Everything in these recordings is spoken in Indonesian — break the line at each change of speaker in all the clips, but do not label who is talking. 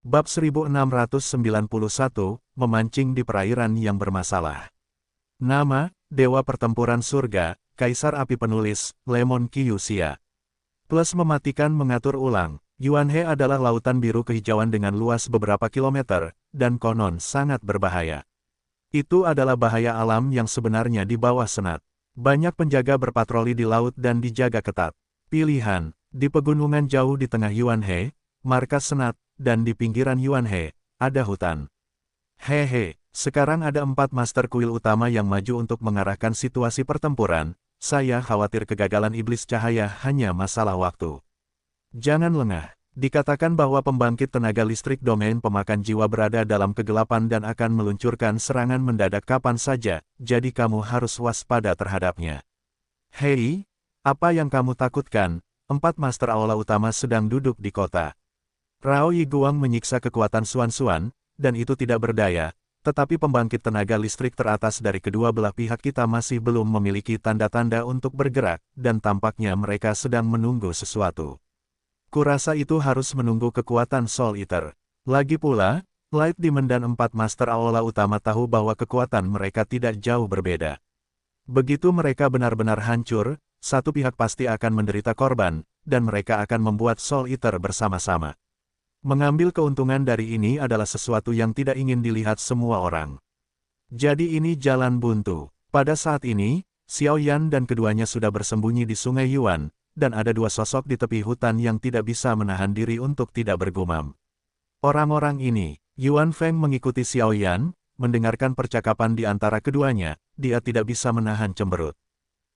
Bab 1691, Memancing di Perairan yang Bermasalah. Nama, Dewa Pertempuran Surga, Kaisar Api Penulis, Lemon Kyuxia. Plus mematikan mengatur ulang, Yuanhe adalah lautan biru kehijauan dengan luas beberapa kilometer, dan konon sangat berbahaya. Itu adalah bahaya alam yang sebenarnya di bawah senat. Banyak penjaga berpatroli di laut dan dijaga ketat. Pilihan, di pegunungan jauh di tengah Yuanhe, markas senat, dan di pinggiran Yuanhe, ada hutan. Hehe, sekarang ada 4 master kuil utama yang maju untuk mengarahkan situasi pertempuran. Saya khawatir kegagalan iblis cahaya hanya masalah waktu. Jangan lengah, dikatakan bahwa pembangkit tenaga listrik domain pemakan jiwa berada dalam kegelapan dan akan meluncurkan serangan mendadak kapan saja, jadi kamu harus waspada terhadapnya. Hei, apa yang kamu takutkan? 4 master aula utama sedang duduk di kota. Rao Yiguang menyiksa kekuatan Suan-Suan, dan itu tidak berdaya, tetapi pembangkit tenaga listrik teratas dari kedua belah pihak kita masih belum memiliki tanda-tanda untuk bergerak, dan tampaknya mereka sedang menunggu sesuatu. Kurasa itu harus menunggu kekuatan Soul Eater. Lagi pula, Light Demon dan 4 master aula utama tahu bahwa kekuatan mereka tidak jauh berbeda. Begitu mereka benar-benar hancur, satu pihak pasti akan menderita korban, dan mereka akan membuat Soul Eater bersama-sama. Mengambil keuntungan dari ini adalah sesuatu yang tidak ingin dilihat semua orang. Jadi ini jalan buntu. Pada saat ini, Xiao Yan dan keduanya sudah bersembunyi di Sungai Yuan, dan ada 2 sosok di tepi hutan yang tidak bisa menahan diri untuk tidak bergumam. Orang-orang ini, Yuan Feng mengikuti Xiao Yan, mendengarkan percakapan di antara keduanya, dia tidak bisa menahan cemberut.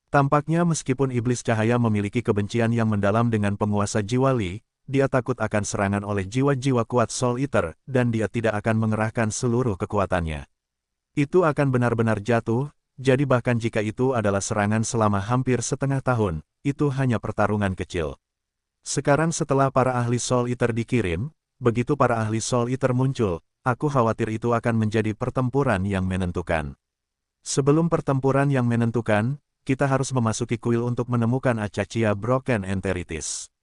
Tampaknya meskipun iblis cahaya memiliki kebencian yang mendalam dengan penguasa jiwa Li, dia takut akan serangan oleh jiwa-jiwa kuat Soul Eater, dan dia tidak akan mengerahkan seluruh kekuatannya. Itu akan benar-benar jatuh, jadi bahkan jika itu adalah serangan selama hampir setengah tahun, itu hanya pertarungan kecil. Sekarang setelah para ahli Soul Eater dikirim, begitu para ahli Soul Eater muncul, aku khawatir itu akan menjadi pertempuran yang menentukan. Sebelum pertempuran yang menentukan, kita harus memasuki kuil untuk menemukan Acachia Broken Enteritis.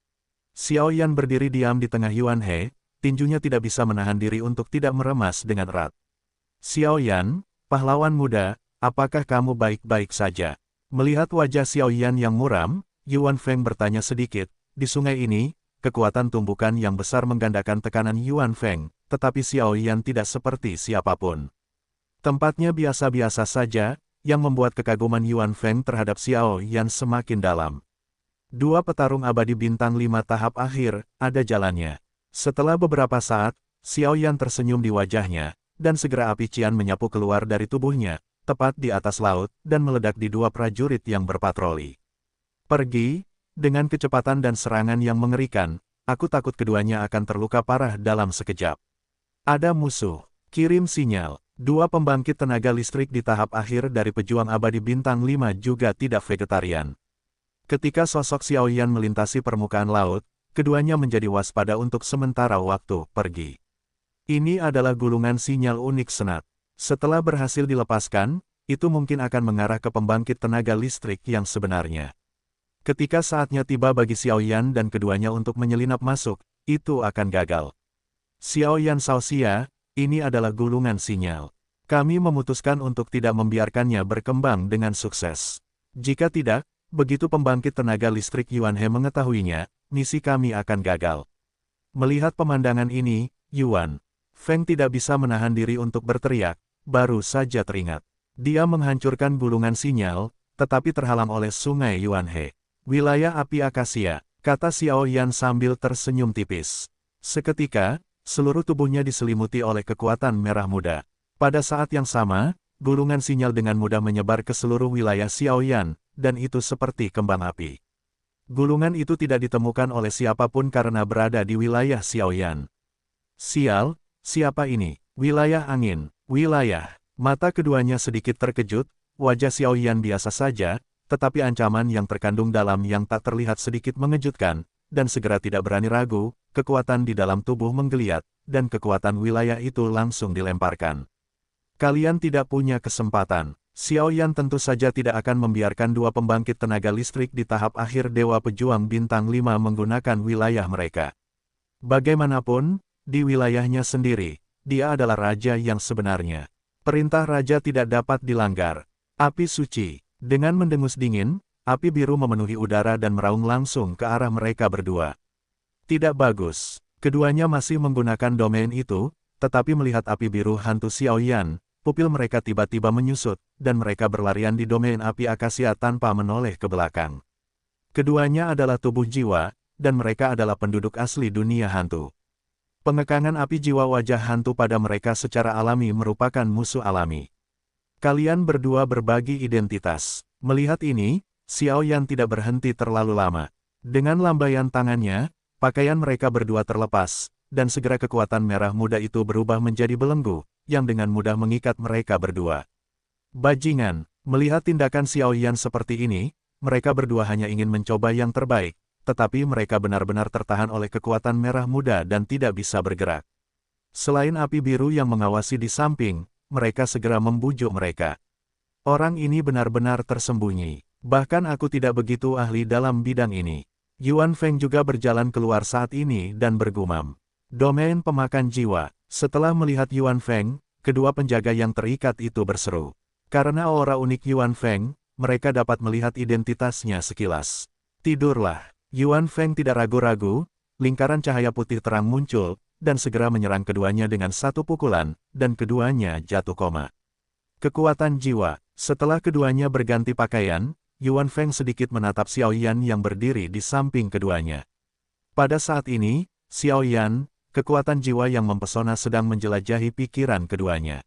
Xiao Yan berdiri diam di tengah Yuanhe, tinjunya tidak bisa menahan diri untuk tidak meremas dengan erat. Xiao Yan, pahlawan muda, apakah kamu baik-baik saja? Melihat wajah Xiao Yan yang muram, Yuan Feng bertanya sedikit, di sungai ini, kekuatan tumbukan yang besar menggandakan tekanan Yuan Feng, tetapi Xiao Yan tidak seperti siapapun. Tempatnya biasa-biasa saja, yang membuat kekaguman Yuan Feng terhadap Xiao Yan semakin dalam. 2 petarung abadi bintang 5 tahap akhir, ada jalannya. Setelah beberapa saat, Xiao Yan tersenyum di wajahnya, dan segera api cian menyapu keluar dari tubuhnya, tepat di atas laut, dan meledak di 2 prajurit yang berpatroli. Pergi, dengan kecepatan dan serangan yang mengerikan, aku takut keduanya akan terluka parah dalam sekejap. Ada musuh, kirim sinyal. 2 pembangkit tenaga listrik di tahap akhir dari pejuang abadi bintang 5 juga tidak vegetarian. Ketika sosok Xiao Yan melintasi permukaan laut, keduanya menjadi waspada untuk sementara waktu, pergi. Ini adalah gulungan sinyal unik senat. Setelah berhasil dilepaskan, itu mungkin akan mengarah ke pembangkit tenaga listrik yang sebenarnya. Ketika saatnya tiba bagi Xiao Yan dan keduanya untuk menyelinap masuk, itu akan gagal. Xiao Yan Shaoxia, ini adalah gulungan sinyal. Kami memutuskan untuk tidak membiarkannya berkembang dengan sukses. Jika tidak, begitu pembangkit tenaga listrik Yuanhe mengetahuinya, misi kami akan gagal. Melihat pemandangan ini, Yuan Feng tidak bisa menahan diri untuk berteriak, baru saja teringat. Dia menghancurkan gulungan sinyal, tetapi terhalang oleh sungai Yuanhe. Wilayah api akasia, kata Xiao Yan sambil tersenyum tipis. Seketika, seluruh tubuhnya diselimuti oleh kekuatan merah muda. Pada saat yang sama, gulungan sinyal dengan mudah menyebar ke seluruh wilayah Xiao Yan, dan itu seperti kembang api. Gulungan itu tidak ditemukan oleh siapapun karena berada di wilayah Xiao Yan. Sial, siapa ini? Wilayah angin, wilayah. Mata keduanya sedikit terkejut, wajah Xiao Yan biasa saja, tetapi ancaman yang terkandung dalam yang tak terlihat sedikit mengejutkan, dan segera tidak berani ragu, kekuatan di dalam tubuh menggeliat, dan kekuatan wilayah itu langsung dilemparkan. Kalian tidak punya kesempatan. Xiao Yan tentu saja tidak akan membiarkan 2 pembangkit tenaga listrik di tahap akhir Dewa Pejuang Bintang 5 menggunakan wilayah mereka. Bagaimanapun, di wilayahnya sendiri, dia adalah raja yang sebenarnya. Perintah raja tidak dapat dilanggar. Api suci. Dengan mendengus dingin, api biru memenuhi udara dan meraung langsung ke arah mereka berdua. Tidak bagus. Keduanya masih menggunakan domain itu, tetapi melihat api biru hantu Xiaoyan, pupil mereka tiba-tiba menyusut, dan mereka berlarian di domain api akasia tanpa menoleh ke belakang. Keduanya adalah tubuh jiwa, dan mereka adalah penduduk asli dunia hantu. Pengekangan api jiwa wajah hantu pada mereka secara alami merupakan musuh alami. Kalian berdua berbagi identitas. Melihat ini, Xiaoyan tidak berhenti terlalu lama. Dengan lambaian tangannya, pakaian mereka berdua terlepas, dan segera kekuatan merah muda itu berubah menjadi belenggu, yang dengan mudah mengikat mereka berdua. Bajingan, melihat tindakan Xiaoyan seperti ini, mereka berdua hanya ingin mencoba yang terbaik, tetapi mereka benar-benar tertahan oleh kekuatan merah muda dan tidak bisa bergerak. Selain api biru yang mengawasi di samping, mereka segera membujuk mereka. Orang ini benar-benar tersembunyi. Bahkan aku tidak begitu ahli dalam bidang ini. Yuan Feng juga berjalan keluar saat ini dan bergumam. Domain pemakan jiwa. Setelah melihat Yuan Feng, kedua penjaga yang terikat itu berseru. Karena aura unik Yuan Feng, mereka dapat melihat identitasnya sekilas. Tidurlah. Yuan Feng tidak ragu-ragu, lingkaran cahaya putih terang muncul, dan segera menyerang keduanya dengan satu pukulan, dan keduanya jatuh koma. Kekuatan jiwa. Setelah keduanya berganti pakaian, Yuan Feng sedikit menatap Xiaoyan yang berdiri di samping keduanya. Pada saat ini, Xiaoyan, kekuatan jiwa yang mempesona sedang menjelajahi pikiran keduanya.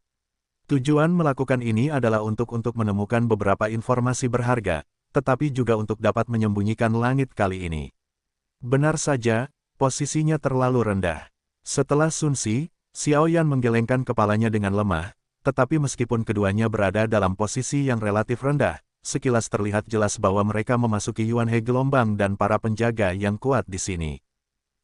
Tujuan melakukan ini adalah untuk menemukan beberapa informasi berharga, tetapi juga untuk dapat menyembunyikan langit kali ini. Benar saja, posisinya terlalu rendah. Setelah Sunsi, Xiaoyan menggelengkan kepalanya dengan lemah, tetapi meskipun keduanya berada dalam posisi yang relatif rendah, sekilas terlihat jelas bahwa mereka memasuki Yuan He gelombang dan para penjaga yang kuat di sini.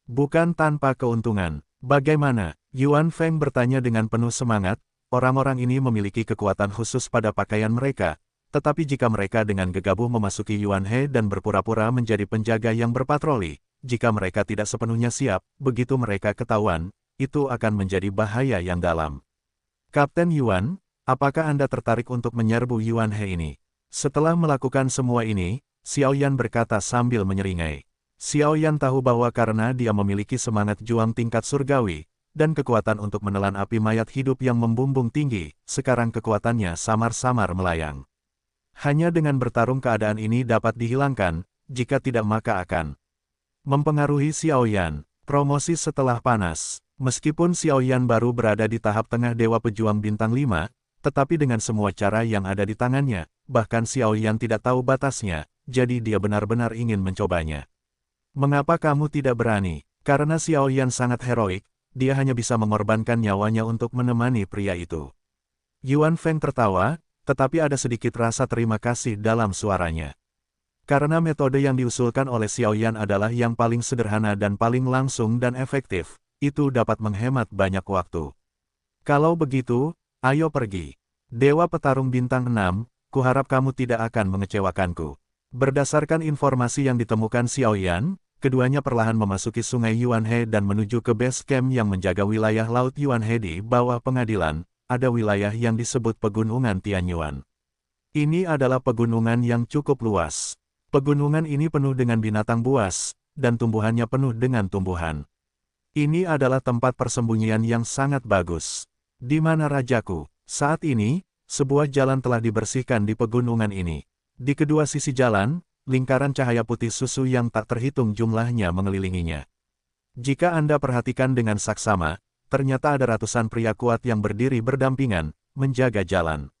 Bukan tanpa keuntungan. Bagaimana? Yuan Feng bertanya dengan penuh semangat. Orang-orang ini memiliki kekuatan khusus pada pakaian mereka, tetapi jika mereka dengan gegabah memasuki Yuan He dan berpura-pura menjadi penjaga yang berpatroli, jika mereka tidak sepenuhnya siap, begitu mereka ketahuan, itu akan menjadi bahaya yang dalam. Kapten Yuan, apakah Anda tertarik untuk menyerbu Yuan He ini? Setelah melakukan semua ini, Xiaoyan berkata sambil menyeringai. Xiaoyan tahu bahwa karena dia memiliki semangat juang tingkat surgawi, dan kekuatan untuk menelan api mayat hidup yang membumbung tinggi, sekarang kekuatannya samar-samar melayang. Hanya dengan bertarung keadaan ini dapat dihilangkan, jika tidak maka akan mempengaruhi Xiaoyan. Promosi setelah panas. Meskipun Xiaoyan baru berada di tahap tengah Dewa Pejuang Bintang 5, tetapi dengan semua cara yang ada di tangannya, bahkan Xiaoyan tidak tahu batasnya, jadi dia benar-benar ingin mencobanya. Mengapa kamu tidak berani? Karena Xiaoyan sangat heroik, dia hanya bisa mengorbankan nyawanya untuk menemani pria itu. Yuan Feng tertawa, tetapi ada sedikit rasa terima kasih dalam suaranya. Karena metode yang diusulkan oleh Xiaoyan adalah yang paling sederhana dan paling langsung dan efektif, itu dapat menghemat banyak waktu. Kalau begitu, ayo pergi. Dewa Petarung Bintang 6, kuharap kamu tidak akan mengecewakanku. Berdasarkan informasi yang ditemukan Xiaoyan, keduanya perlahan memasuki sungai Yuan He dan menuju ke base camp yang menjaga wilayah Laut Yuan He di bawah pengadilan, ada wilayah yang disebut Pegunungan Tianyuan. Ini adalah pegunungan yang cukup luas. Pegunungan ini penuh dengan binatang buas, dan tumbuhannya penuh dengan tumbuhan. Ini adalah tempat persembunyian yang sangat bagus. Di mana rajaku? Saat ini, sebuah jalan telah dibersihkan di pegunungan ini. Di kedua sisi jalan, lingkaran cahaya putih susu yang tak terhitung jumlahnya mengelilinginya. Jika Anda perhatikan dengan saksama, ternyata ada ratusan pria kuat yang berdiri berdampingan, menjaga jalan.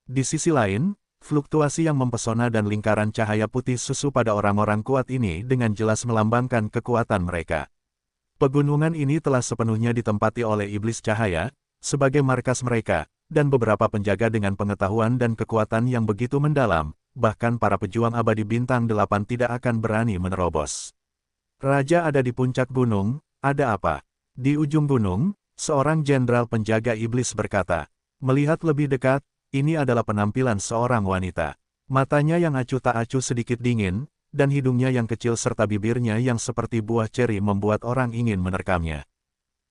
Di sisi lain, fluktuasi yang mempesona dan lingkaran cahaya putih susu pada orang-orang kuat ini dengan jelas melambangkan kekuatan mereka. Pegunungan ini telah sepenuhnya ditempati oleh iblis cahaya, sebagai markas mereka, dan beberapa penjaga dengan pengetahuan dan kekuatan yang begitu mendalam. Bahkan para pejuang abadi bintang 8 tidak akan berani menerobos. Raja ada di puncak gunung, ada apa? Di ujung gunung, seorang jenderal penjaga iblis berkata. Melihat lebih dekat, ini adalah penampilan seorang wanita. Matanya yang acuh tak acuh sedikit dingin, dan hidungnya yang kecil serta bibirnya yang seperti buah ceri membuat orang ingin menerkamnya.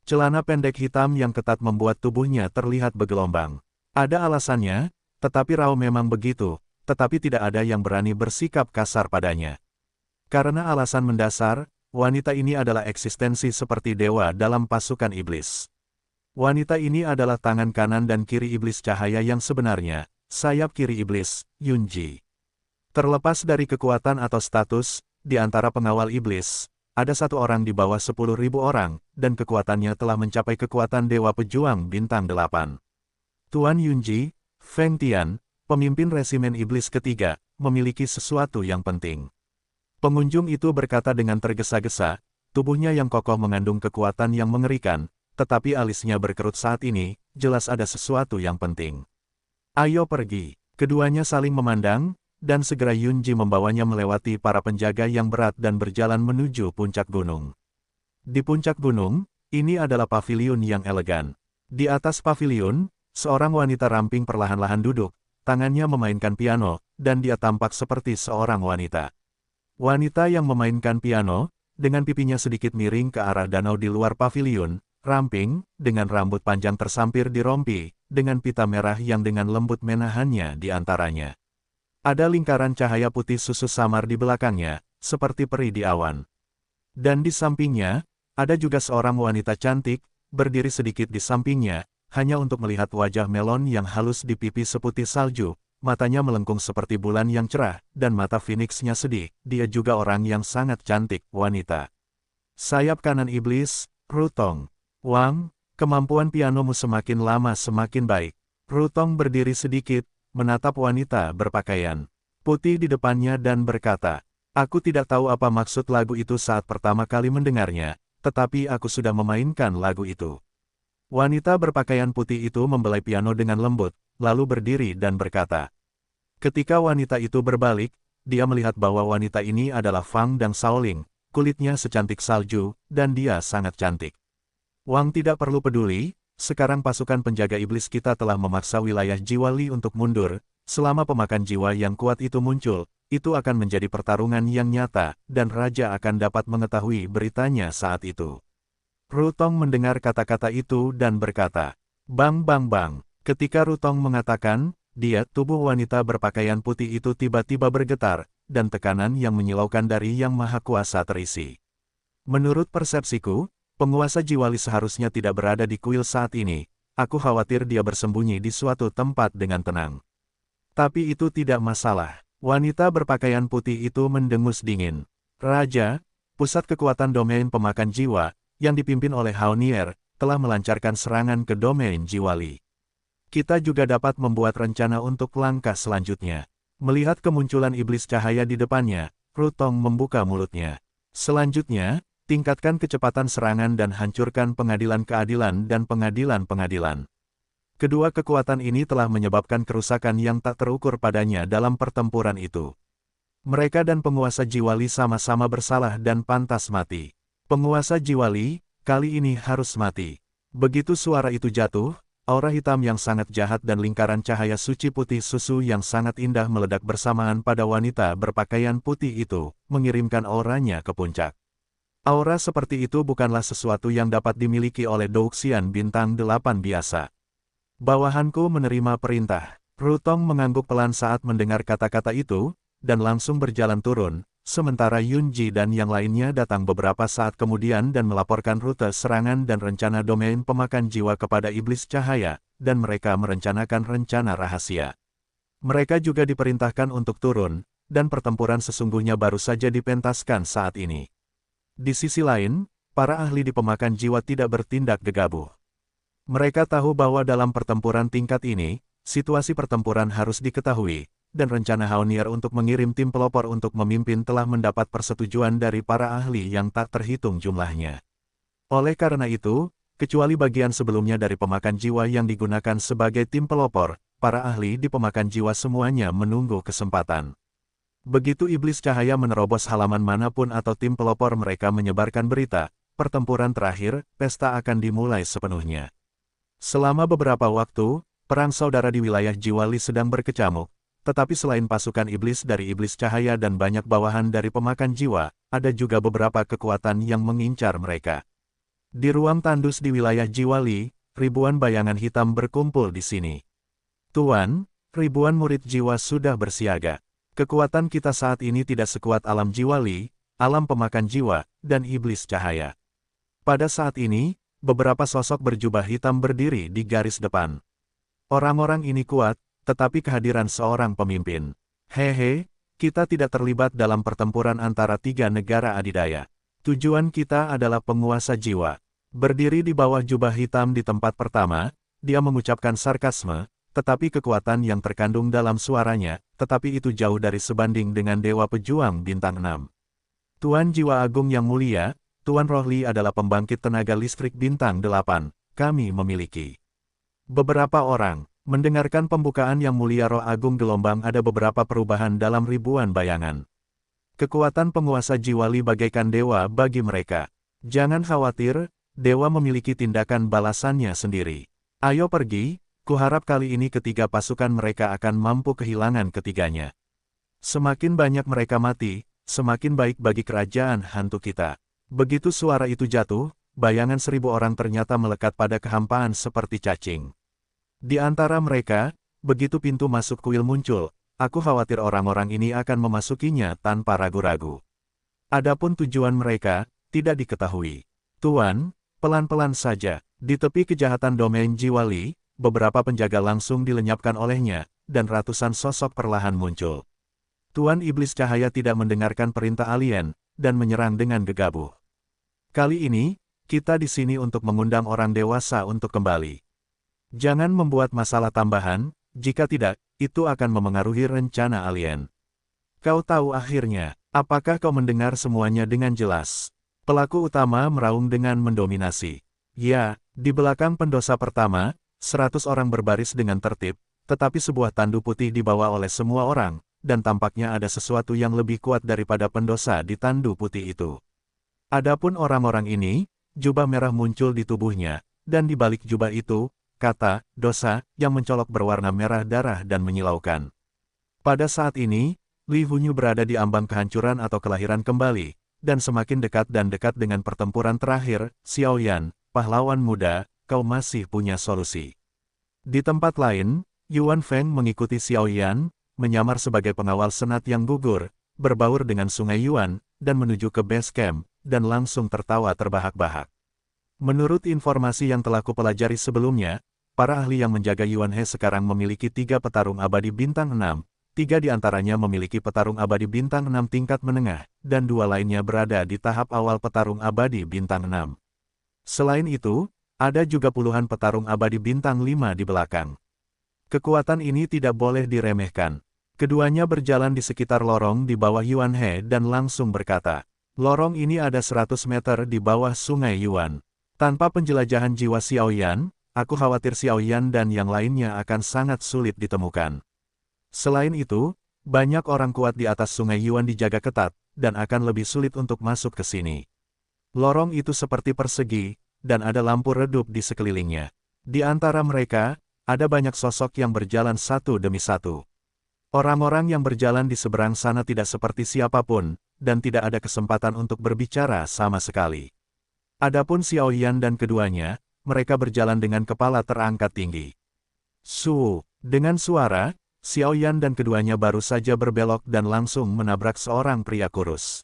Celana pendek hitam yang ketat membuat tubuhnya terlihat bergelombang. Ada alasannya, tetapi Rao memang begitu, tetapi tidak ada yang berani bersikap kasar padanya. Karena alasan mendasar, wanita ini adalah eksistensi seperti dewa dalam pasukan iblis. Wanita ini adalah tangan kanan dan kiri iblis cahaya yang sebenarnya, sayap kiri iblis, Yunji. Terlepas dari kekuatan atau status, di antara pengawal iblis, ada satu orang di bawah 10.000 orang, dan kekuatannya telah mencapai kekuatan Dewa Pejuang Bintang 8. Tuan Yunji, Feng Tian, pemimpin resimen iblis ketiga, memiliki sesuatu yang penting. Pengunjung itu berkata dengan tergesa-gesa, tubuhnya yang kokoh mengandung kekuatan yang mengerikan, tetapi alisnya berkerut saat ini, jelas ada sesuatu yang penting. Ayo pergi. Keduanya saling memandang, dan segera Yunji membawanya melewati para penjaga yang berat dan berjalan menuju puncak gunung. Di puncak gunung, ini adalah paviliun yang elegan. Di atas paviliun, seorang wanita ramping perlahan-lahan duduk, tangannya memainkan piano, dan dia tampak seperti seorang wanita. Wanita yang memainkan piano, dengan pipinya sedikit miring ke arah danau di luar paviliun, ramping, dengan rambut panjang tersampir di rompi, dengan pita merah yang dengan lembut menahannya di antaranya. Ada lingkaran cahaya putih susu samar di belakangnya, seperti peri di awan. Dan di sampingnya, ada juga seorang wanita cantik, berdiri sedikit di sampingnya, hanya untuk melihat wajah melon yang halus di pipi seputih salju, matanya melengkung seperti bulan yang cerah, dan mata Phoenix-nya sedih, dia juga orang yang sangat cantik, wanita. Sayap kanan iblis, Rutong. Wang, kemampuan pianomu semakin lama semakin baik. Rutong berdiri sedikit, menatap wanita berpakaian putih di depannya dan berkata, aku tidak tahu apa maksud lagu itu saat pertama kali mendengarnya, tetapi aku sudah memainkan lagu itu. Wanita berpakaian putih itu membelai piano dengan lembut, lalu berdiri dan berkata. Ketika wanita itu berbalik, dia melihat bahwa wanita ini adalah Fang dan Shaoling, kulitnya secantik salju, dan dia sangat cantik. Wang tidak perlu peduli. Sekarang pasukan penjaga iblis kita telah memaksa wilayah Jiwa Li untuk mundur, selama pemakan jiwa yang kuat itu muncul, itu akan menjadi pertarungan yang nyata, dan Raja akan dapat mengetahui beritanya saat itu. Rutong mendengar kata-kata itu dan berkata, bang bang bang. Ketika Rutong mengatakan, tubuh wanita berpakaian putih itu tiba-tiba bergetar, dan tekanan yang menyilaukan dari Yang Maha Kuasa terisi. Menurut persepsiku, penguasa Jiwa Li seharusnya tidak berada di kuil saat ini, aku khawatir dia bersembunyi di suatu tempat dengan tenang. Tapi itu tidak masalah, wanita berpakaian putih itu mendengus dingin. Raja, pusat kekuatan domain pemakan jiwa, yang dipimpin oleh Haonier, telah melancarkan serangan ke domain Jiwa Li. Kita juga dapat membuat rencana untuk langkah selanjutnya. Melihat kemunculan iblis cahaya di depannya, Rutong membuka mulutnya. Selanjutnya, tingkatkan kecepatan serangan dan hancurkan pengadilan keadilan dan pengadilan-pengadilan. Kedua kekuatan ini telah menyebabkan kerusakan yang tak terukur padanya dalam pertempuran itu. Mereka dan penguasa Jiwa Li sama-sama bersalah dan pantas mati. Penguasa Jiwa Li, kali ini harus mati. Begitu suara itu jatuh, aura hitam yang sangat jahat dan lingkaran cahaya suci putih susu yang sangat indah meledak bersamaan pada wanita berpakaian putih itu, mengirimkan auranya ke puncak. Aura seperti itu bukanlah sesuatu yang dapat dimiliki oleh Douxian Bintang 8 biasa. Bawahanku menerima perintah. Rutong mengangguk pelan saat mendengar kata-kata itu, dan langsung berjalan turun, sementara Yunji dan yang lainnya datang beberapa saat kemudian dan melaporkan rute serangan dan rencana domain pemakan jiwa kepada iblis cahaya, dan mereka merencanakan rencana rahasia. Mereka juga diperintahkan untuk turun, dan pertempuran sesungguhnya baru saja dipentaskan saat ini. Di sisi lain, para ahli di pemakan jiwa tidak bertindak gegabah. Mereka tahu bahwa dalam pertempuran tingkat ini, situasi pertempuran harus diketahui, dan rencana Haonier untuk mengirim tim pelopor untuk memimpin telah mendapat persetujuan dari para ahli yang tak terhitung jumlahnya. Oleh karena itu, kecuali bagian sebelumnya dari pemakan jiwa yang digunakan sebagai tim pelopor, para ahli di pemakan jiwa semuanya menunggu kesempatan. Begitu iblis cahaya menerobos halaman manapun atau tim pelopor mereka menyebarkan berita, pertempuran terakhir, pesta akan dimulai sepenuhnya. Selama beberapa waktu, perang saudara di wilayah Jiwa Li sedang berkecamuk, tetapi selain pasukan iblis dari iblis cahaya dan banyak bawahan dari pemakan jiwa, ada juga beberapa kekuatan yang mengincar mereka. Di ruang tandus di wilayah Jiwali, ribuan bayangan hitam berkumpul di sini. Tuan, ribuan murid jiwa sudah bersiaga. Kekuatan kita saat ini tidak sekuat alam Jiwali, alam pemakan jiwa, dan iblis cahaya. Pada saat ini, beberapa sosok berjubah hitam berdiri di garis depan. Orang-orang ini kuat, tetapi kehadiran seorang pemimpin. Hehe, kita tidak terlibat dalam pertempuran antara tiga negara adidaya. Tujuan kita adalah penguasa jiwa. Berdiri di bawah jubah hitam di tempat pertama, dia mengucapkan sarkasme, tetapi kekuatan yang terkandung dalam suaranya, tetapi itu jauh dari sebanding dengan Dewa Pejuang Bintang 6. Tuan Jiwa Agung yang mulia, Tuan Rohli adalah pembangkit tenaga listrik Bintang 8, kami memiliki. Beberapa orang, mendengarkan pembukaan yang mulia Roh Agung Gelombang ada beberapa perubahan dalam ribuan bayangan. Kekuatan penguasa Jiwali bagaikan dewa bagi mereka. Jangan khawatir, dewa memiliki tindakan balasannya sendiri. Ayo pergi. Kuharap kali ini ketiga pasukan mereka akan mampu kehilangan ketiganya. Semakin banyak mereka mati, semakin baik bagi kerajaan hantu kita. Begitu suara itu jatuh, bayangan 1000 orang ternyata melekat pada kehampaan seperti cacing. Di antara mereka, begitu pintu masuk kuil muncul, aku khawatir orang-orang ini akan memasukinya tanpa ragu-ragu. Adapun tujuan mereka, tidak diketahui. Tuan, pelan-pelan saja, di tepi kejahatan domain Jiwali, beberapa penjaga langsung dilenyapkan olehnya, dan ratusan sosok perlahan muncul. Tuan Iblis Cahaya tidak mendengarkan perintah alien, dan menyerang dengan gegabah. Kali ini, kita di sini untuk mengundang orang dewasa untuk kembali. Jangan membuat masalah tambahan, jika tidak, itu akan memengaruhi rencana alien. Kau tahu akhirnya, apakah kau mendengar semuanya dengan jelas? Pelaku utama meraung dengan mendominasi. Ya, di belakang pendosa pertama, 100 orang berbaris dengan tertib, tetapi sebuah tandu putih dibawa oleh semua orang, dan tampaknya ada sesuatu yang lebih kuat daripada pendosa di tandu putih itu. Adapun orang-orang ini, jubah merah muncul di tubuhnya, dan di balik jubah itu, kata, dosa, yang mencolok berwarna merah darah dan menyilaukan. Pada saat ini, Li Hunyu berada di ambang kehancuran atau kelahiran kembali, dan semakin dekat dan dekat dengan pertempuran terakhir. Xiao Yan, pahlawan muda, kau masih punya solusi. Di tempat lain, Yuan Feng mengikuti Xiao Yan, menyamar sebagai pengawal senat yang gugur, berbaur dengan Sungai Yuan, dan menuju ke base camp, dan langsung tertawa terbahak-bahak. Menurut informasi yang telah kupelajari sebelumnya, para ahli yang menjaga Yuan He sekarang memiliki 3 petarung abadi bintang 6, 3 di antaranya memiliki petarung abadi bintang 6 tingkat menengah, dan 2 lainnya berada di tahap awal petarung abadi bintang 6. Selain itu, ada juga puluhan petarung abadi bintang 5 di belakang. Kekuatan ini tidak boleh diremehkan. Keduanya berjalan di sekitar lorong di bawah Yuan He dan langsung berkata, lorong ini ada 100 meter di bawah Sungai Yuan. Tanpa penjelajahan jiwa Xiao Yan, aku khawatir Xiao Yan dan yang lainnya akan sangat sulit ditemukan. Selain itu, banyak orang kuat di atas Sungai Yuan dijaga ketat, dan akan lebih sulit untuk masuk ke sini. Lorong itu seperti persegi, dan ada lampu redup di sekelilingnya. Di antara mereka, ada banyak sosok yang berjalan satu demi satu. Orang-orang yang berjalan di seberang sana tidak seperti siapapun, dan tidak ada kesempatan untuk berbicara sama sekali. Adapun Xiao Yan dan keduanya, mereka berjalan dengan kepala terangkat tinggi. Dengan suara, Xiao Yan dan keduanya baru saja berbelok dan langsung menabrak seorang pria kurus.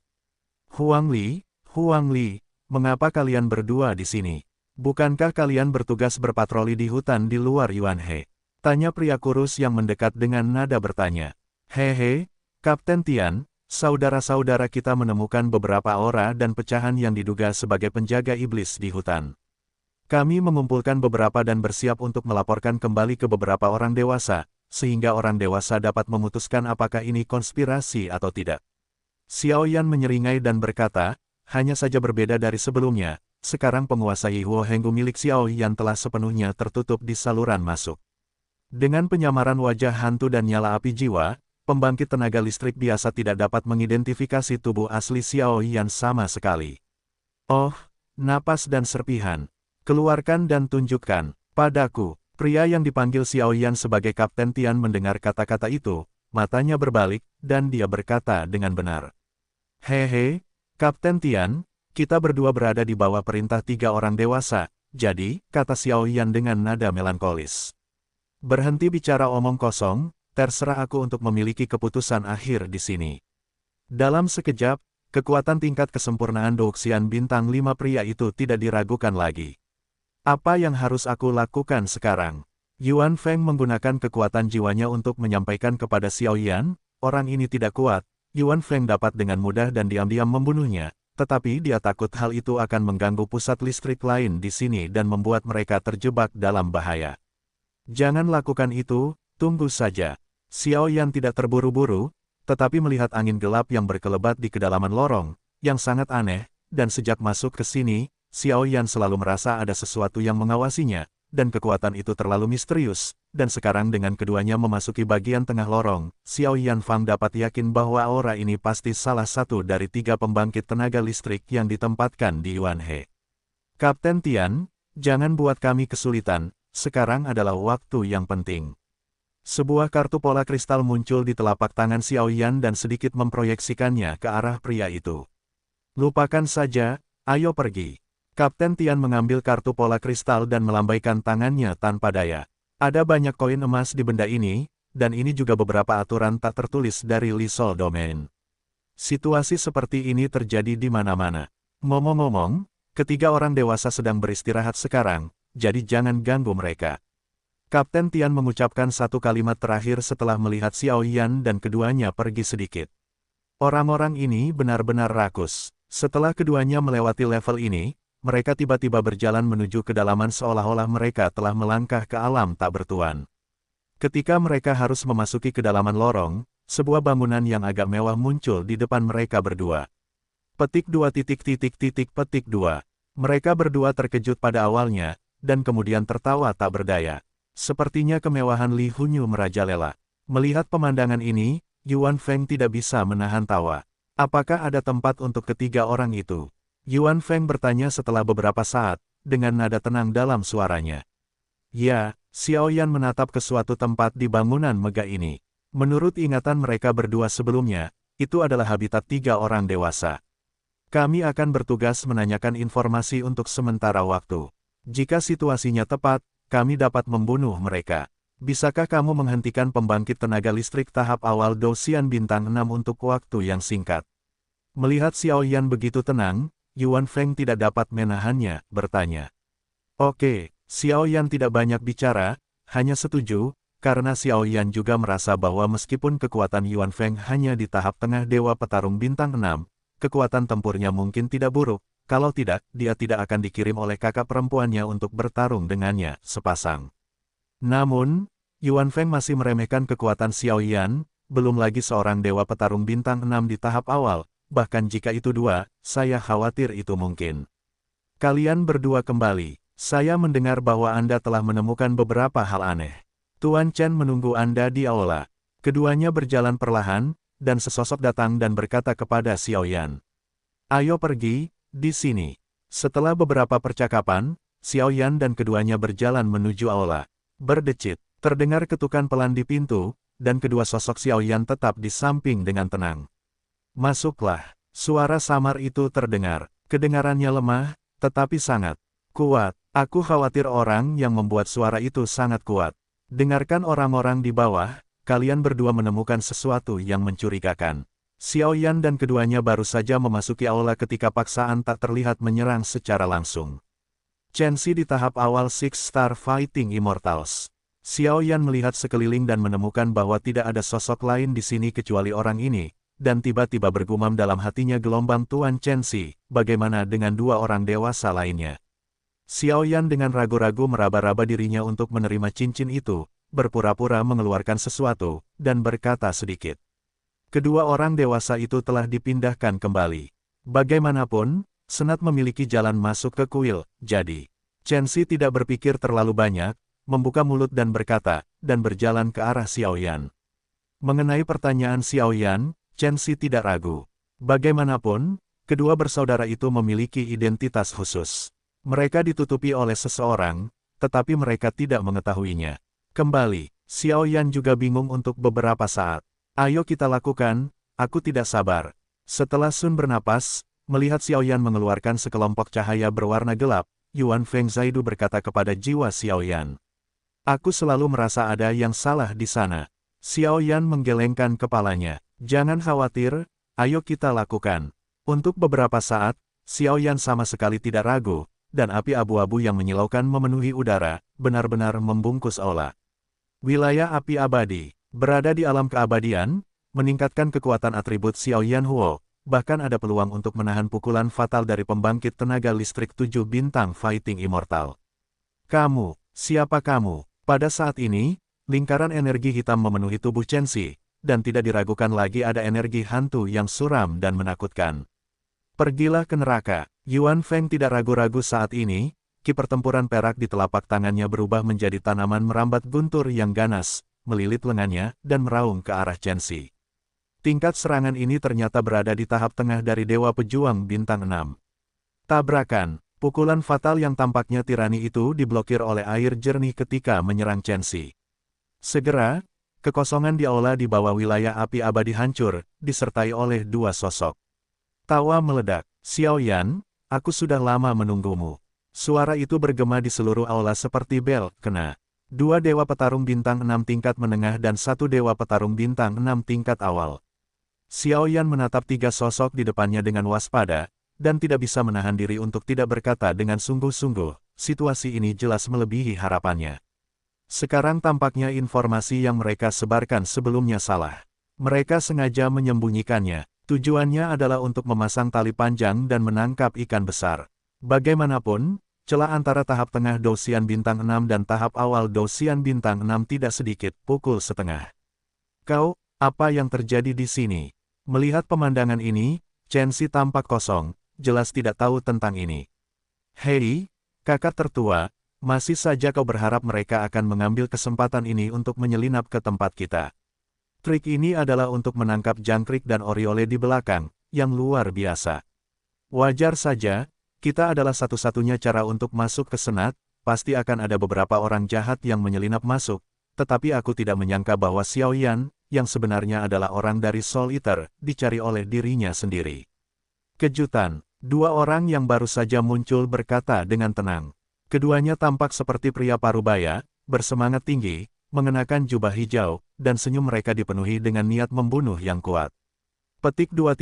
Huang Li, mengapa kalian berdua di sini? Bukankah kalian bertugas berpatroli di hutan di luar Yuan He? Tanya pria kurus yang mendekat dengan nada bertanya. Hehe, Kapten Tian, saudara-saudara kita menemukan beberapa aura dan pecahan yang diduga sebagai penjaga iblis di hutan. Kami mengumpulkan beberapa dan bersiap untuk melaporkan kembali ke beberapa orang dewasa, sehingga orang dewasa dapat memutuskan apakah ini konspirasi atau tidak. Xiao Yan menyeringai dan berkata, hanya saja berbeda dari sebelumnya, sekarang penguasa Yihuo Henggu milik Xiao Yan telah sepenuhnya tertutup di saluran masuk. Dengan penyamaran wajah hantu dan nyala api jiwa, pembangkit tenaga listrik biasa tidak dapat mengidentifikasi tubuh asli Xiao Yan sama sekali. Oh, napas dan serpihan. Keluarkan dan tunjukkan padaku. Pria yang dipanggil Xiao Yan sebagai Kapten Tian mendengar kata-kata itu, matanya berbalik, dan dia berkata dengan benar. Hehe, Kapten Tian, Kita berdua berada di bawah perintah 3 orang dewasa, jadi, kata Xiao Yan dengan nada melankolis. Berhenti bicara omong kosong, terserah aku untuk memiliki keputusan akhir di sini. Dalam sekejap, kekuatan tingkat kesempurnaan Douxian bintang 5 pria itu tidak diragukan lagi. Apa yang harus aku lakukan sekarang? Yuan Feng menggunakan kekuatan jiwanya untuk menyampaikan kepada Xiao Yan, orang ini tidak kuat. Yuan Feng dapat dengan mudah dan diam-diam membunuhnya, tetapi dia takut hal itu akan mengganggu pusat listrik lain di sini dan membuat mereka terjebak dalam bahaya. Jangan lakukan itu, tunggu saja. Xiao Yan tidak terburu-buru, tetapi melihat angin gelap yang berkelebat di kedalaman lorong, yang sangat aneh, dan sejak masuk ke sini, Xiao Yan selalu merasa ada sesuatu yang mengawasinya, dan kekuatan itu terlalu misterius, dan sekarang dengan keduanya memasuki bagian tengah lorong, Xiao Yan Fang dapat yakin bahwa aura ini pasti salah satu dari 3 pembangkit tenaga listrik yang ditempatkan di Yuanhe. Kapten Tian, jangan buat kami kesulitan, sekarang adalah waktu yang penting. Sebuah kartu pola kristal muncul di telapak tangan Xiao Yan dan sedikit memproyeksikannya ke arah pria itu. Lupakan saja, ayo pergi. Kapten Tian mengambil kartu pola kristal dan melambaikan tangannya tanpa daya. Ada banyak koin emas di benda ini, dan ini juga beberapa aturan tak tertulis dari Li Sol Domain. Situasi seperti ini terjadi di mana-mana. Ngomong-ngomong, ketiga orang dewasa sedang beristirahat sekarang, jadi jangan ganggu mereka. Kapten Tian mengucapkan satu kalimat terakhir setelah melihat Xiao Yan dan keduanya pergi sedikit. Orang-orang ini benar-benar rakus. Setelah keduanya melewati level ini, mereka tiba-tiba berjalan menuju kedalaman seolah-olah mereka telah melangkah ke alam tak bertuan. Ketika mereka harus memasuki kedalaman lorong, sebuah bangunan yang agak mewah muncul di depan mereka berdua. Petik 2 petik 2. Mereka berdua terkejut pada awalnya, dan kemudian tertawa tak berdaya. Sepertinya kemewahan Li Hunyu merajalela. Melihat pemandangan ini, Yuan Feng tidak bisa menahan tawa. Apakah ada tempat untuk ketiga orang itu? Yuan Feng bertanya setelah beberapa saat, dengan nada tenang dalam suaranya. Ya, Xiao Yan menatap ke suatu tempat di bangunan megah ini. Menurut ingatan mereka berdua sebelumnya, itu adalah habitat 3 orang dewasa. Kami akan bertugas menanyakan informasi untuk sementara waktu. Jika situasinya tepat, kami dapat membunuh mereka. Bisakah kamu menghentikan pembangkit tenaga listrik tahap awal Douxian bintang 6 untuk waktu yang singkat? Melihat Xiao Yan begitu tenang, Yuan Feng tidak dapat menahannya, bertanya. Oke, Xiao Yan tidak banyak bicara, hanya setuju, karena Xiao Yan juga merasa bahwa meskipun kekuatan Yuan Feng hanya di tahap tengah Dewa Petarung bintang 6, kekuatan tempurnya mungkin tidak buruk. Kalau tidak, dia tidak akan dikirim oleh kakak perempuannya untuk bertarung dengannya, sepasang. Namun, Yuan Feng masih meremehkan kekuatan Xiao Yan, belum lagi seorang dewa petarung bintang 6 di tahap awal, bahkan jika itu 2, saya khawatir itu mungkin. Kalian berdua kembali, saya mendengar bahwa Anda telah menemukan beberapa hal aneh. Tuan Chen menunggu Anda di aula. Keduanya berjalan perlahan, dan sesosok datang dan berkata kepada Xiao Yan. Ayo pergi. Di sini, setelah beberapa percakapan, Xiao Yan dan keduanya berjalan menuju aula. Berdecit, terdengar ketukan pelan di pintu, dan kedua sosok Xiao Yan tetap di samping dengan tenang. Masuklah, suara samar itu terdengar, kedengarannya lemah, tetapi sangat kuat. Aku khawatir orang yang membuat suara itu sangat kuat. Dengarkan orang-orang di bawah, kalian berdua menemukan sesuatu yang mencurigakan. Xiao Yan dan keduanya baru saja memasuki aula ketika paksaan tak terlihat menyerang secara langsung. Chen Xi di tahap awal Six Star Fighting Immortals. Xiao Yan melihat sekeliling dan menemukan bahwa tidak ada sosok lain di sini kecuali orang ini, dan tiba-tiba bergumam dalam hatinya gelombang Tuan Chen Xi, bagaimana dengan 2 orang dewasa lainnya. Xiao Yan dengan ragu-ragu meraba-raba dirinya untuk menerima cincin itu, berpura-pura mengeluarkan sesuatu, dan berkata sedikit. Kedua orang dewasa itu telah dipindahkan kembali. Bagaimanapun, Senat memiliki jalan masuk ke kuil, jadi Chen Xi tidak berpikir terlalu banyak, membuka mulut dan berkata, dan berjalan ke arah Xiao Yan. Mengenai pertanyaan Xiao Yan, Chen Xi tidak ragu. Bagaimanapun, kedua bersaudara itu memiliki identitas khusus. Mereka ditutupi oleh seseorang, tetapi mereka tidak mengetahuinya. Kembali, Xiao Yan juga bingung untuk beberapa saat. Ayo kita lakukan, aku tidak sabar. Setelah Sun bernapas, Melihat Xiaoyan mengeluarkan sekelompok cahaya berwarna gelap, Yuan Feng Zaidu berkata kepada jiwa Xiaoyan. Aku selalu merasa ada yang salah di sana. Xiaoyan menggelengkan kepalanya. Jangan khawatir, ayo kita lakukan. Untuk beberapa saat, Xiaoyan sama sekali tidak ragu, dan api abu-abu yang menyilaukan memenuhi udara, benar-benar membungkus aula. Wilayah api abadi, berada di alam keabadian, meningkatkan kekuatan atribut Xiaoyan Huo, bahkan ada peluang untuk menahan pukulan fatal dari pembangkit tenaga listrik 7 bintang Fighting Immortal. Kamu, siapa kamu? Pada saat ini, lingkaran energi hitam memenuhi tubuh Chen Xi, dan tidak diragukan lagi ada energi hantu yang suram dan menakutkan. Pergilah ke neraka. Yuan Feng tidak ragu-ragu saat ini, ki pertempuran perak di telapak tangannya berubah menjadi tanaman merambat guntur yang ganas, melilit lengannya, dan meraung ke arah Chen Xi. Tingkat serangan ini ternyata berada di tahap tengah dari Dewa Pejuang Bintang 6. Tabrakan, pukulan fatal yang tampaknya tirani itu diblokir oleh air jernih ketika menyerang Chen Xi. Segera, kekosongan di aula di bawah wilayah api abadi hancur, disertai oleh dua sosok. Tawa meledak. Xiaoyan, aku sudah lama menunggumu. Suara itu bergema di seluruh aula seperti bel kena. Dua dewa petarung bintang 6 tingkat menengah dan satu dewa petarung bintang 6 tingkat awal. Xiaoyan menatap tiga sosok di depannya dengan waspada, dan tidak bisa menahan diri untuk tidak berkata dengan sungguh-sungguh, situasi ini jelas melebihi harapannya. Sekarang tampaknya informasi yang mereka sebarkan sebelumnya salah. Mereka sengaja menyembunyikannya, tujuannya adalah untuk memasang tali panjang dan menangkap ikan besar. Bagaimanapun, celah antara tahap tengah Dosian Bintang 6 dan tahap awal Dosian Bintang 6 tidak sedikit, pukul setengah. Kau, apa yang terjadi di sini? Melihat pemandangan ini, Chen Xi tampak kosong, jelas tidak tahu tentang ini. Hei, kakak tertua, masih saja kau berharap mereka akan mengambil kesempatan ini untuk menyelinap ke tempat kita. Trik ini adalah untuk menangkap jangkrik dan oriole di belakang, yang luar biasa. Wajar saja, kita adalah satu-satunya cara untuk masuk ke Senat, pasti akan ada beberapa orang jahat yang menyelinap masuk, tetapi aku tidak menyangka bahwa Xiaoyan, yang sebenarnya adalah orang dari Soul Eater, dicari oleh dirinya sendiri. Kejutan, dua orang yang baru saja muncul berkata dengan tenang. Keduanya tampak seperti pria parubaya, bersemangat tinggi, mengenakan jubah hijau, dan senyum mereka dipenuhi dengan niat membunuh yang kuat. Petik 2.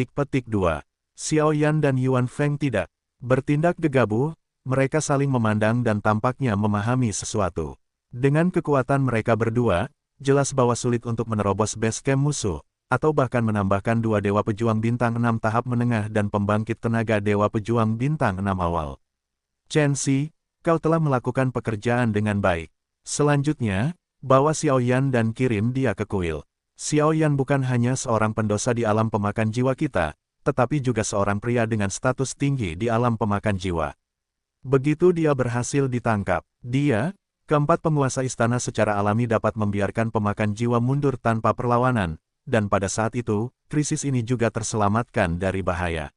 Petik 2. Xiaoyan dan Yuan Feng tidak bertindak gegabah, mereka saling memandang dan tampaknya memahami sesuatu. Dengan kekuatan mereka berdua, jelas bahwa sulit untuk menerobos base camp musuh, atau bahkan menambahkan dua Dewa Pejuang Bintang 6 tahap menengah dan pembangkit tenaga Dewa Pejuang Bintang 6 awal. Chen Xi, kau telah melakukan pekerjaan dengan baik. Selanjutnya, bawa Xiaoyan dan kirim dia ke kuil. Xiaoyan bukan hanya seorang pendosa di alam pemakan jiwa kita, tetapi juga seorang pria dengan status tinggi di alam pemakan jiwa. Begitu dia berhasil ditangkap, dia, keempat penguasa istana secara alami dapat membiarkan pemakan jiwa mundur tanpa perlawanan, dan pada saat itu, krisis ini juga terselamatkan dari bahaya.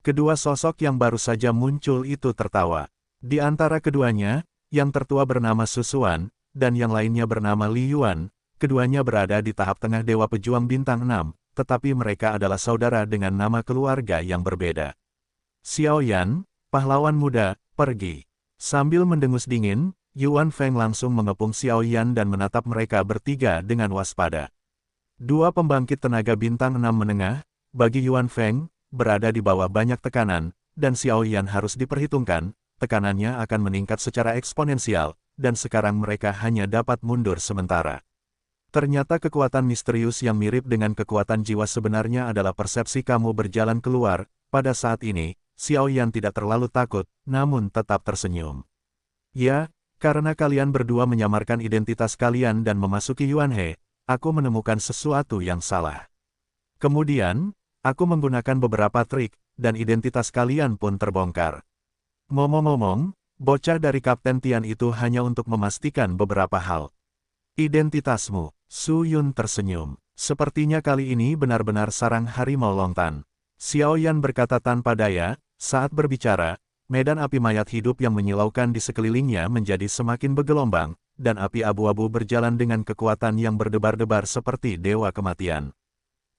Kedua sosok yang baru saja muncul itu tertawa. Di antara keduanya, yang tertua bernama Susuan, dan yang lainnya bernama Li Yuan, keduanya berada di tahap tengah Dewa Pejuang Bintang 6, tetapi mereka adalah saudara dengan nama keluarga yang berbeda. Xiaoyan, pahlawan muda, pergi. Sambil mendengus dingin, Yuan Feng langsung mengepung Xiaoyan dan menatap mereka bertiga dengan waspada. Dua pembangkit tenaga bintang 6 menengah, bagi Yuan Feng, berada di bawah banyak tekanan, dan Xiaoyan harus diperhitungkan, tekanannya akan meningkat secara eksponensial, dan sekarang mereka hanya dapat mundur sementara. Ternyata kekuatan misterius yang mirip dengan kekuatan jiwa sebenarnya adalah persepsi kamu berjalan keluar. Pada saat ini, Xiaoyan tidak terlalu takut, namun tetap tersenyum. Ya, karena kalian berdua menyamarkan identitas kalian dan memasuki Yuanhe, aku menemukan sesuatu yang salah. Kemudian, aku menggunakan beberapa trik, dan identitas kalian pun terbongkar. Ngomong-ngomong, bocah dari Kapten Tian itu hanya untuk memastikan beberapa hal. Identitasmu, Su Yun tersenyum. Sepertinya kali ini benar-benar sarang harimau lontan. Xiaoyan berkata tanpa daya, saat berbicara, medan api mayat hidup yang menyilaukan di sekelilingnya menjadi semakin bergelombang, dan api abu-abu berjalan dengan kekuatan yang berdebar-debar seperti dewa kematian.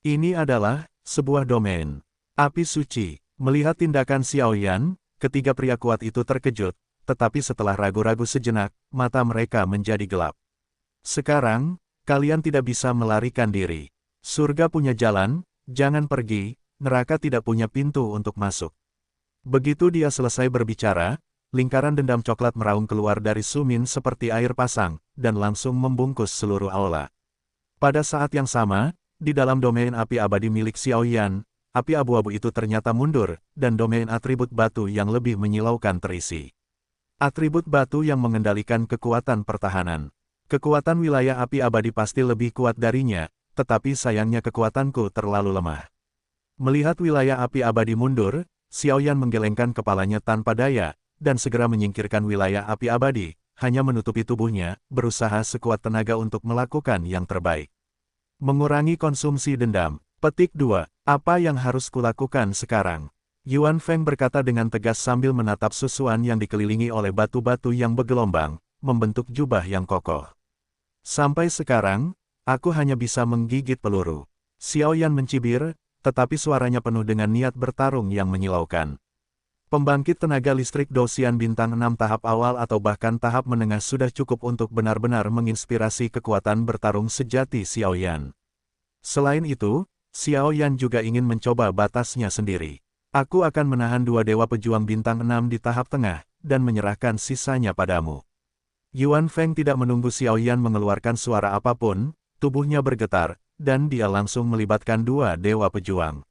Ini adalah sebuah domain. Api suci. Melihat tindakan Xiao Yan, ketiga pria kuat itu terkejut, tetapi setelah ragu-ragu sejenak, mata mereka menjadi gelap. Sekarang, kalian tidak bisa melarikan diri. Surga punya jalan, jangan pergi, neraka tidak punya pintu untuk masuk. Begitu dia selesai berbicara, lingkaran dendam coklat meraung keluar dari Sumin seperti air pasang, dan langsung membungkus seluruh aula. Pada saat yang sama, di dalam domain api abadi milik Xiao Yan, api abu-abu itu ternyata mundur, dan domain atribut batu yang lebih menyilaukan terisi. Atribut batu yang mengendalikan kekuatan pertahanan. Kekuatan wilayah api abadi pasti lebih kuat darinya, tetapi sayangnya kekuatanku terlalu lemah. Melihat wilayah api abadi mundur, Xiao Yan menggelengkan kepalanya tanpa daya, dan segera menyingkirkan wilayah api abadi, hanya menutupi tubuhnya, berusaha sekuat tenaga untuk melakukan yang terbaik. Mengurangi konsumsi dendam. Petik 2. Apa yang harus kulakukan sekarang? Yuan Feng berkata dengan tegas sambil menatap susuan yang dikelilingi oleh batu-batu yang bergelombang, membentuk jubah yang kokoh. Sampai sekarang, aku hanya bisa menggigit peluru. Xiao Yan mencibir, tetapi suaranya penuh dengan niat bertarung yang menyilaukan. Pembangkit tenaga listrik Dosian bintang 6 tahap awal atau bahkan tahap menengah sudah cukup untuk benar-benar menginspirasi kekuatan bertarung sejati Xiao Yan. Selain itu, Xiao Yan juga ingin mencoba batasnya sendiri. Aku akan menahan dua dewa pejuang bintang 6 di tahap tengah, dan menyerahkan sisanya padamu. Yuan Feng tidak menunggu Xiao Yan mengeluarkan suara apapun, tubuhnya bergetar, dan dia langsung melibatkan dua dewa pejuang.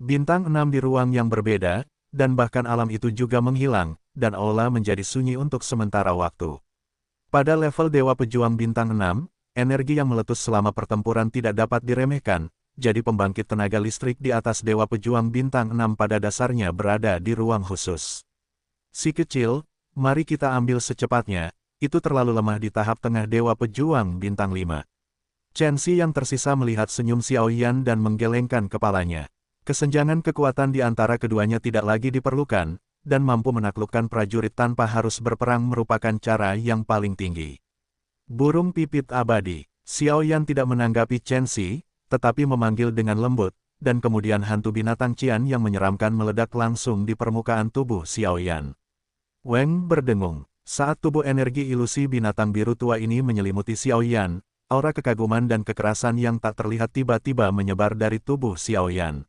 Bintang 6 di ruang yang berbeda, dan bahkan alam itu juga menghilang, dan aula menjadi sunyi untuk sementara waktu. Pada level dewa pejuang bintang 6, energi yang meletus selama pertempuran tidak dapat diremehkan, jadi pembangkit tenaga listrik di atas dewa pejuang bintang 6 pada dasarnya berada di ruang khusus. Si kecil, mari kita ambil secepatnya, itu terlalu lemah di tahap tengah dewa pejuang bintang 5. Chen Xi yang tersisa melihat senyum Xiao Yan dan menggelengkan kepalanya. Kesenjangan kekuatan di antara keduanya tidak lagi diperlukan, dan mampu menaklukkan prajurit tanpa harus berperang merupakan cara yang paling tinggi. Burung pipit abadi. Xiao Yan tidak menanggapi Chen Xi, tetapi memanggil dengan lembut, dan kemudian hantu binatang Qian yang menyeramkan meledak langsung di permukaan tubuh Xiao Yan. Weng berdengung. Saat tubuh energi ilusi binatang biru tua ini menyelimuti Xiao Yan, aura kekaguman dan kekerasan yang tak terlihat tiba-tiba menyebar dari tubuh Xiao Yan.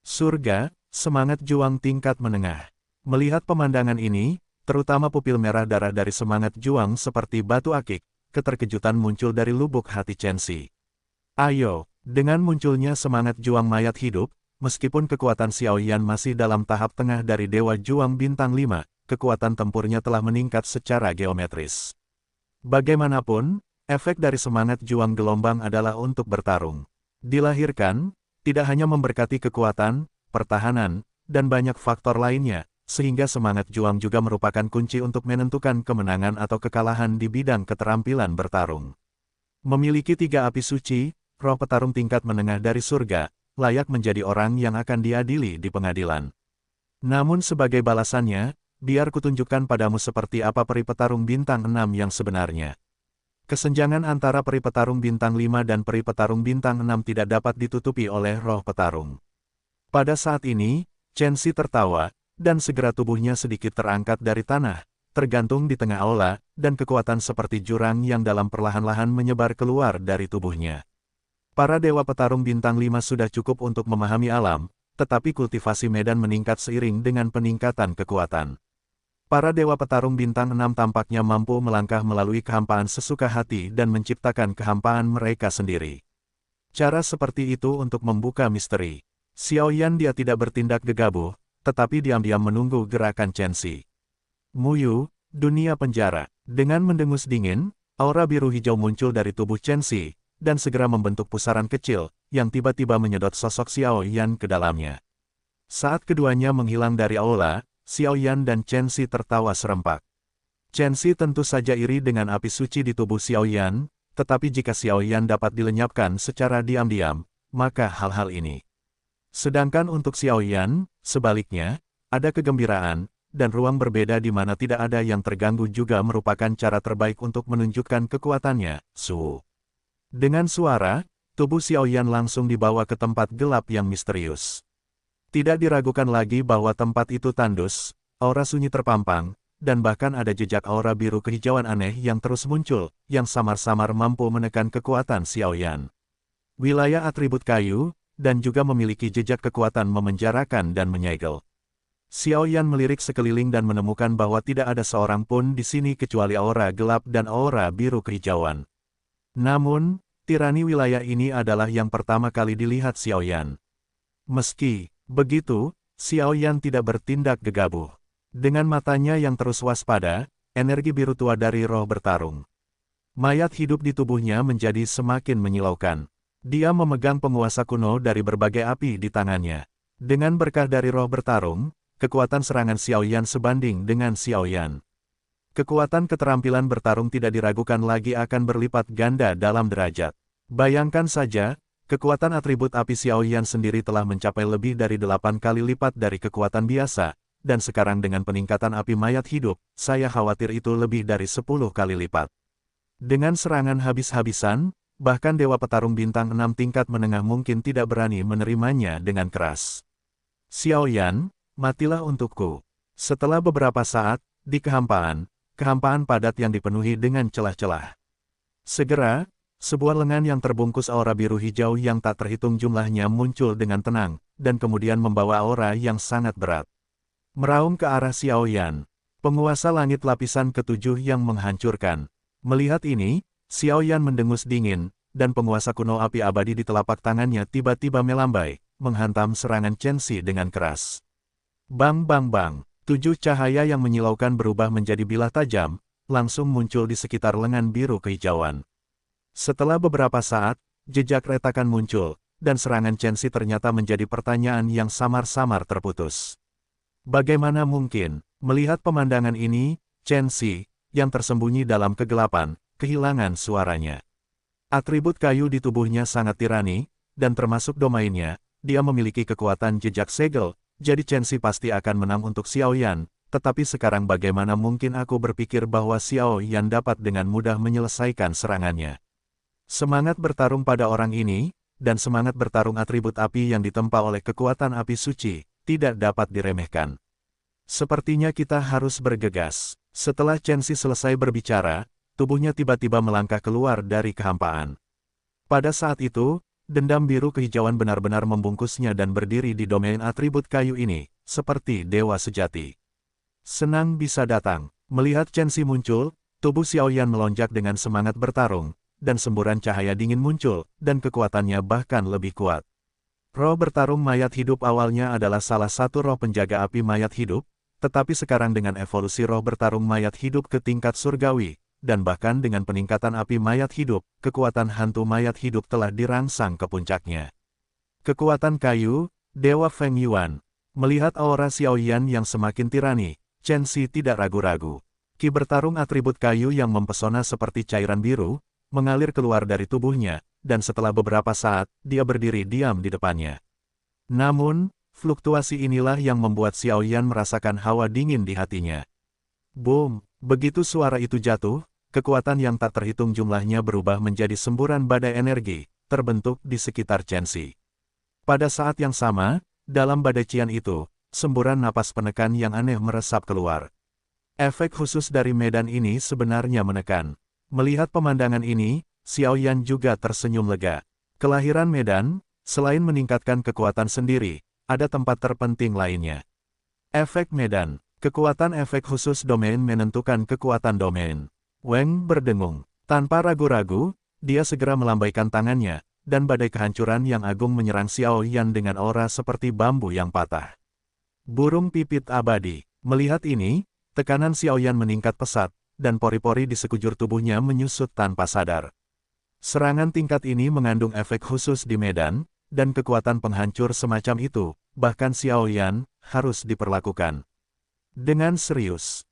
Surga, semangat juang tingkat menengah. Melihat pemandangan ini, terutama pupil merah darah dari semangat juang seperti batu akik, keterkejutan muncul dari lubuk hati Chen Xi. Ayo, dengan munculnya semangat juang mayat hidup, meskipun kekuatan Xiao Yan masih dalam tahap tengah dari Dewa Juang Bintang 5, kekuatan tempurnya telah meningkat secara geometris. Bagaimanapun, efek dari semangat juang gelombang adalah untuk bertarung. Dilahirkan, tidak hanya memberkati kekuatan, pertahanan, dan banyak faktor lainnya, sehingga semangat juang juga merupakan kunci untuk menentukan kemenangan atau kekalahan di bidang keterampilan bertarung. Memiliki 3 api suci, roh petarung tingkat menengah dari surga, layak menjadi orang yang akan diadili di pengadilan. Namun sebagai balasannya, biar kutunjukkan padamu seperti apa peri petarung bintang 6 yang sebenarnya. Kesenjangan antara peri petarung bintang 5 dan peri petarung bintang 6 tidak dapat ditutupi oleh roh petarung. Pada saat ini, Chen Xi tertawa, dan segera tubuhnya sedikit terangkat dari tanah, tergantung di tengah aula, dan kekuatan seperti jurang yang dalam perlahan-lahan menyebar keluar dari tubuhnya. Para dewa petarung bintang 5 sudah cukup untuk memahami alam, tetapi kultivasi medan meningkat seiring dengan peningkatan kekuatan. Para dewa petarung bintang 6 tampaknya mampu melangkah melalui kehampaan sesuka hati dan menciptakan kehampaan mereka sendiri. Cara seperti itu untuk membuka misteri. Xiao Yan dia tidak bertindak gegabah, tetapi diam-diam menunggu gerakan Chen Xi. Muyu, dunia penjara. Dengan mendengus dingin, aura biru hijau muncul dari tubuh Chen Xi, dan segera membentuk pusaran kecil, yang tiba-tiba menyedot sosok Xiao Yan ke dalamnya. Saat keduanya menghilang dari aula, Xiao Yan dan Chen Xi tertawa serempak. Chen Xi tentu saja iri dengan api suci di tubuh Xiao Yan, tetapi jika Xiao Yan dapat dilenyapkan secara diam-diam, maka hal-hal ini. Sedangkan untuk Xiao Yan, sebaliknya, ada kegembiraan, dan ruang berbeda di mana tidak ada yang terganggu juga merupakan cara terbaik untuk menunjukkan kekuatannya, Su. Dengan suara, tubuh Xiao Yan langsung dibawa ke tempat gelap yang misterius. Tidak diragukan lagi bahwa tempat itu tandus, aura sunyi terpampang, dan bahkan ada jejak aura biru kehijauan aneh yang terus muncul, yang samar-samar mampu menekan kekuatan Xiaoyan. Wilayah atribut kayu, dan juga memiliki jejak kekuatan memenjarakan dan menyegel. Xiaoyan melirik sekeliling dan menemukan bahwa tidak ada seorang pun di sini kecuali aura gelap dan aura biru kehijauan. Namun, tirani wilayah ini adalah yang pertama kali dilihat Xiaoyan. Meski begitu, Xiaoyan tidak bertindak gegabah. Dengan matanya yang terus waspada, energi biru tua dari roh bertarung. Mayat hidup di tubuhnya menjadi semakin menyilaukan. Dia memegang penguasa kuno dari berbagai api di tangannya. Dengan berkah dari roh bertarung, kekuatan serangan Xiaoyan sebanding dengan Xiaoyan. Kekuatan keterampilan bertarung tidak diragukan lagi akan berlipat ganda dalam derajat. Bayangkan saja, kekuatan atribut api Xiaoyan sendiri telah mencapai lebih dari 8 kali lipat dari kekuatan biasa, dan sekarang dengan peningkatan api mayat hidup, saya khawatir itu lebih dari 10 kali lipat. Dengan serangan habis-habisan, bahkan Dewa Petarung Bintang 6 tingkat menengah mungkin tidak berani menerimanya dengan keras. Xiaoyan, matilah untukku. Setelah beberapa saat, di kehampaan padat yang dipenuhi dengan celah-celah. Segera, sebuah lengan yang terbungkus aura biru hijau yang tak terhitung jumlahnya muncul dengan tenang, dan kemudian membawa aura yang sangat berat. Meraung ke arah Xiaoyan, penguasa langit lapisan ketujuh yang menghancurkan. Melihat ini, Xiaoyan mendengus dingin, dan penguasa kuno api abadi di telapak tangannya tiba-tiba melambai, menghantam serangan Chen Xi dengan keras. Bang bang bang, 7 cahaya yang menyilaukan berubah menjadi bilah tajam, langsung muncul di sekitar lengan biru kehijauan. Setelah beberapa saat, jejak retakan muncul, dan serangan Chen Xi ternyata menjadi pertanyaan yang samar-samar terputus. Bagaimana mungkin, melihat pemandangan ini, Chen Xi, yang tersembunyi dalam kegelapan, kehilangan suaranya. Atribut kayu di tubuhnya sangat tirani, dan termasuk domainnya, dia memiliki kekuatan jejak segel. Jadi Chen Xi pasti akan menang untuk Xiaoyan, tetapi sekarang bagaimana mungkin aku berpikir bahwa Xiaoyan dapat dengan mudah menyelesaikan serangannya. Semangat bertarung pada orang ini, dan semangat bertarung atribut api yang ditempa oleh kekuatan api suci, tidak dapat diremehkan. Sepertinya kita harus bergegas. Setelah Chen Xi selesai berbicara, tubuhnya tiba-tiba melangkah keluar dari kehampaan. Pada saat itu, dendam biru kehijauan benar-benar membungkusnya dan berdiri di domain atribut kayu ini, seperti dewa sejati. Senang bisa datang. Melihat Chen Xi muncul, tubuh Xiaoyan melonjak dengan semangat bertarung, dan semburan cahaya dingin muncul, dan kekuatannya bahkan lebih kuat. Roh bertarung mayat hidup awalnya adalah salah satu roh penjaga api mayat hidup, tetapi sekarang dengan evolusi roh bertarung mayat hidup ke tingkat surgawi, dan bahkan dengan peningkatan api mayat hidup, kekuatan hantu mayat hidup telah dirangsang ke puncaknya. Kekuatan kayu, Dewa Feng Yuan. Melihat aura Xiaoyan yang semakin tirani, Chen Xi tidak ragu-ragu. Ki bertarung atribut kayu yang mempesona seperti cairan biru, mengalir keluar dari tubuhnya, dan setelah beberapa saat, dia berdiri diam di depannya. Namun, fluktuasi inilah yang membuat Xiaoyan merasakan hawa dingin di hatinya. Boom! Begitu suara itu jatuh, kekuatan yang tak terhitung jumlahnya berubah menjadi semburan badai energi, terbentuk di sekitar Chen Xi. Pada saat yang sama, dalam badai cian itu, semburan napas penekan yang aneh meresap keluar. Efek khusus dari medan ini sebenarnya menekan. Melihat pemandangan ini, Xiaoyan juga tersenyum lega. Kelahiran medan, selain meningkatkan kekuatan sendiri, ada tempat terpenting lainnya. Efek medan, kekuatan efek khusus domain menentukan kekuatan domain. Weng berdengung. Tanpa ragu-ragu, dia segera melambaikan tangannya, dan badai kehancuran yang agung menyerang Xiaoyan dengan aura seperti bambu yang patah. Burung pipit abadi. Melihat ini, tekanan Xiaoyan meningkat pesat, dan pori-pori di sekujur tubuhnya menyusut tanpa sadar. Serangan tingkat ini mengandung efek khusus di medan, dan kekuatan penghancur semacam itu, bahkan Xiaoyan, harus diperlakukan dengan serius.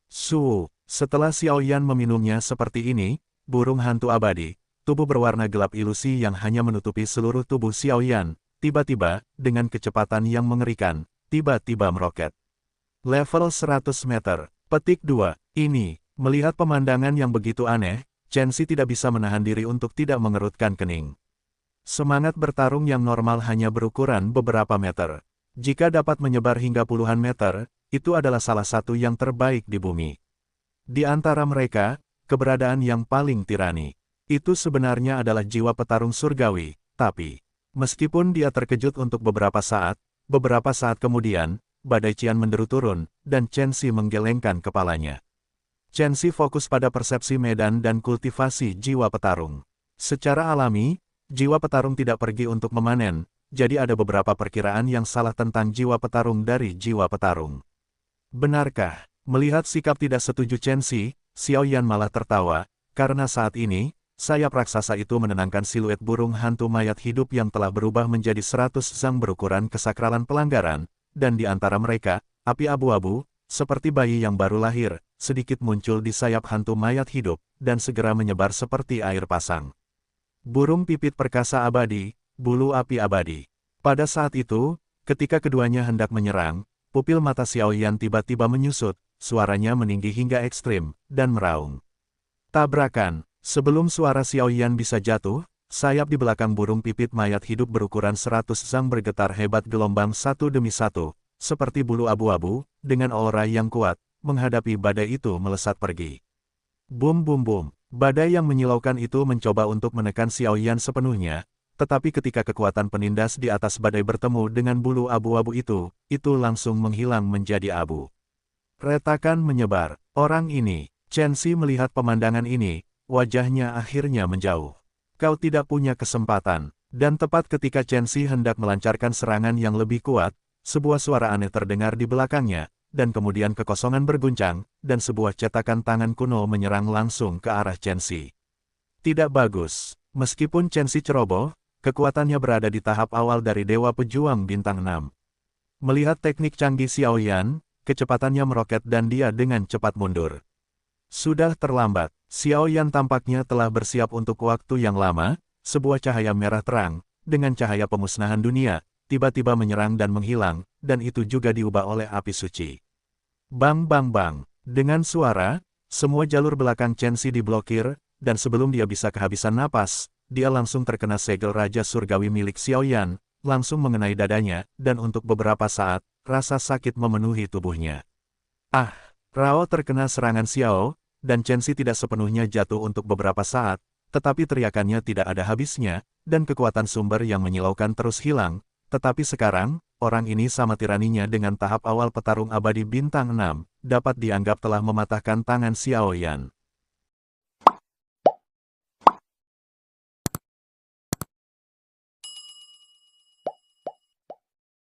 Setelah Xiaoyan meminumnya seperti ini, burung hantu abadi, tubuh berwarna gelap ilusi yang hanya menutupi seluruh tubuh Xiaoyan, tiba-tiba, dengan kecepatan yang mengerikan, tiba-tiba meroket. Level 100 meter. Petik 2. Ini, melihat pemandangan yang begitu aneh, Chen Xi tidak bisa menahan diri untuk tidak mengerutkan kening. Semangat bertarung yang normal hanya berukuran beberapa meter. Jika dapat menyebar hingga puluhan meter, itu adalah salah satu yang terbaik di bumi. Di antara mereka, keberadaan yang paling tirani. Itu sebenarnya adalah jiwa petarung surgawi, tapi meskipun dia terkejut untuk beberapa saat kemudian, badai Qian menderu turun, dan Chen Xi menggelengkan kepalanya. Chen Xi fokus pada persepsi medan dan kultivasi jiwa petarung. Secara alami, jiwa petarung tidak pergi untuk memanen, jadi ada beberapa perkiraan yang salah tentang jiwa petarung dari jiwa petarung. Benarkah? Melihat sikap tidak setuju Chen Xi, Xiao Yan malah tertawa, karena saat ini, sayap raksasa itu menenangkan siluet burung hantu mayat hidup yang telah berubah menjadi 100 zang berukuran kesakralan pelanggaran, dan di antara mereka, api abu-abu, seperti bayi yang baru lahir, sedikit muncul di sayap hantu mayat hidup, dan segera menyebar seperti air pasang. Burung pipit perkasa abadi, bulu api abadi. Pada saat itu, ketika keduanya hendak menyerang, pupil mata Xiao Yan tiba-tiba menyusut, suaranya meninggi hingga ekstrim, dan meraung. Tabrakan. Sebelum suara Xiao Yan bisa jatuh, sayap di belakang burung pipit mayat hidup berukuran 100 zang bergetar hebat gelombang satu demi satu, seperti bulu abu-abu, dengan aura yang kuat, menghadapi badai itu melesat pergi. Bum bum bum, badai yang menyilaukan itu mencoba untuk menekan Xiao Yan sepenuhnya, tetapi ketika kekuatan penindas di atas badai bertemu dengan bulu abu-abu itu langsung menghilang menjadi abu. Retakan menyebar. Orang ini, Chen Xi melihat pemandangan ini, wajahnya akhirnya menjauh. Kau tidak punya kesempatan. Dan tepat ketika Chen Xi hendak melancarkan serangan yang lebih kuat, sebuah suara aneh terdengar di belakangnya, dan kemudian kekosongan berguncang, dan sebuah cetakan tangan kuno menyerang langsung ke arah Chen Xi. Tidak bagus. Meskipun Chen Xi ceroboh, kekuatannya berada di tahap awal dari Dewa Pejuang Bintang 6. Melihat teknik canggih Xiao Yan, kecepatannya meroket dan dia dengan cepat mundur. Sudah terlambat. Xiao Yan tampaknya telah bersiap untuk waktu yang lama, sebuah cahaya merah terang, dengan cahaya pemusnahan dunia, tiba-tiba menyerang dan menghilang, dan itu juga diubah oleh api suci. Bang bang bang. Dengan suara, semua jalur belakang Chen Xi diblokir, dan sebelum dia bisa kehabisan napas, dia langsung terkena segel Raja Surgawi milik Xiao Yan, langsung mengenai dadanya, dan untuk beberapa saat, rasa sakit memenuhi tubuhnya. Ah! Rao terkena serangan Xiao, dan Chen Xi tidak sepenuhnya jatuh untuk beberapa saat, tetapi teriakannya tidak ada habisnya, dan kekuatan sumber yang menyilaukan terus hilang. Tetapi sekarang, orang ini sama tiraninya dengan tahap awal petarung abadi bintang 6, dapat dianggap telah mematahkan tangan Xiao Yan.